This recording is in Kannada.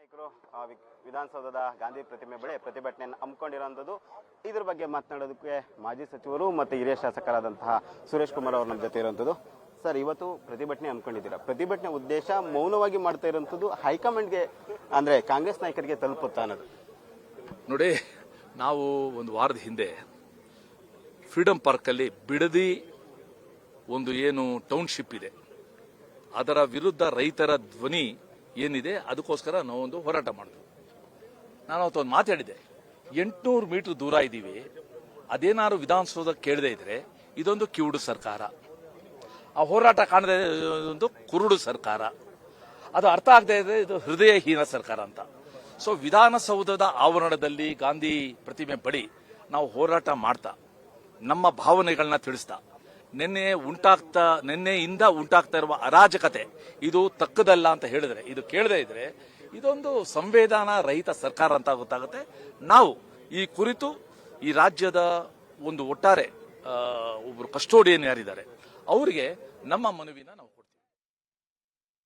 ನಾಯಕರು ವಿಧಾನಸೌಧದ ಗಾಂಧಿ ಪ್ರತಿಮೆ ಬಳಿ ಪ್ರತಿಭಟನೆಯನ್ನು ಹಮ್ಮಿಕೊಂಡಿರುವಂಥದ್ದು. ಇದ್ರ ಬಗ್ಗೆ ಮಾತನಾಡೋದಕ್ಕೆ ಮಾಜಿ ಸಚಿವರು ಮತ್ತು ಹಿರಿಯ ಶಾಸಕರಾದಂತಹ ಸುರೇಶ್ ಕುಮಾರ್ ಅವರು ನಮ್ಮ ಜೊತೆ ಇರುವಂಥದ್ದು. ಸರ್, ಇವತ್ತು ಪ್ರತಿಭಟನೆ ಹಮ್ಮಿಕೊಂಡಿದ್ದೀರಾ. ಪ್ರತಿಭಟನೆ ಉದ್ದೇಶ ಮೌನವಾಗಿ ಮಾಡ್ತಾ ಇರುವಂಥದ್ದು ಹೈಕಮಾಂಡ್ಗೆ ಅಂದ್ರೆ ಕಾಂಗ್ರೆಸ್ ನಾಯಕರಿಗೆ ತಲುಪುತ್ತಾ ಅನ್ನೋದು. ನೋಡಿ, ನಾವು ಒಂದು ವಾರದ ಹಿಂದೆ ಫ್ರೀಡಂ ಪಾರ್ಕಲ್ಲಿ ಬಿಡದಿ ಒಂದು ಏನು ಟೌನ್ಶಿಪ್ ಇದೆ ಅದರ ವಿರುದ್ಧ ರೈತರ ಧ್ವನಿ ಏನಿದೆ ಅದಕ್ಕೋಸ್ಕರ ನಾವೊಂದು ಹೋರಾಟ ಮಾಡಿದ್ವಿ. ನಾನು ಅವತ್ತೊಂದು ಮಾತಾಡಿದೆ, 800 ಮೀಟರ್ ದೂರ ಇದ್ದೀವಿ, ಅದೇನಾದ್ರು ವಿಧಾನಸೌಧ ಕೇಳದೇ ಇದ್ರೆ ಇದೊಂದು ಕಿವುಡು ಸರ್ಕಾರ, ಆ ಹೋರಾಟ ಕಾಣದೇ ಒಂದು ಕುರುಡು ಸರ್ಕಾರ, ಅದು ಅರ್ಥ ಆಗದೆ ಇದೆ ಇದು ಹೃದಯಹೀನ ಸರ್ಕಾರ ಅಂತ. ಸೊ ವಿಧಾನಸೌಧದ ಆವರಣದಲ್ಲಿ ಗಾಂಧಿ ಪ್ರತಿಮೆ ಬಳಿ ನಾವು ಹೋರಾಟ ಮಾಡ್ತಾ ನಮ್ಮ ಭಾವನೆಗಳನ್ನ ತಿಳಿಸ್ತಾ ನಿನ್ನೆಯಿಂದ ಉಂಟಾಗ್ತಾ ಇರುವ ಅರಾಜಕತೆ ಇದು ತಕ್ಕದಲ್ಲ ಅಂತ ಹೇಳಿದ್ರೆ, ಇದು ಕೇಳದೇ ಇದ್ರೆ ಇದೊಂದು ಸಂವೇದನಾ ರಹಿತ ಸರ್ಕಾರ ಅಂತ ಗೊತ್ತಾಗುತ್ತೆ. ನಾವು ಈ ಕುರಿತು ಈ ರಾಜ್ಯದ ಒಂದು ಒಟ್ಟಾರೆ ಒಬ್ಬರು ಕಸ್ಟೋಡಿಯನ್ ಯಾರಿದ್ದಾರೆ ಅವರಿಗೆ ನಮ್ಮ ಮನವಿನ ನಾವು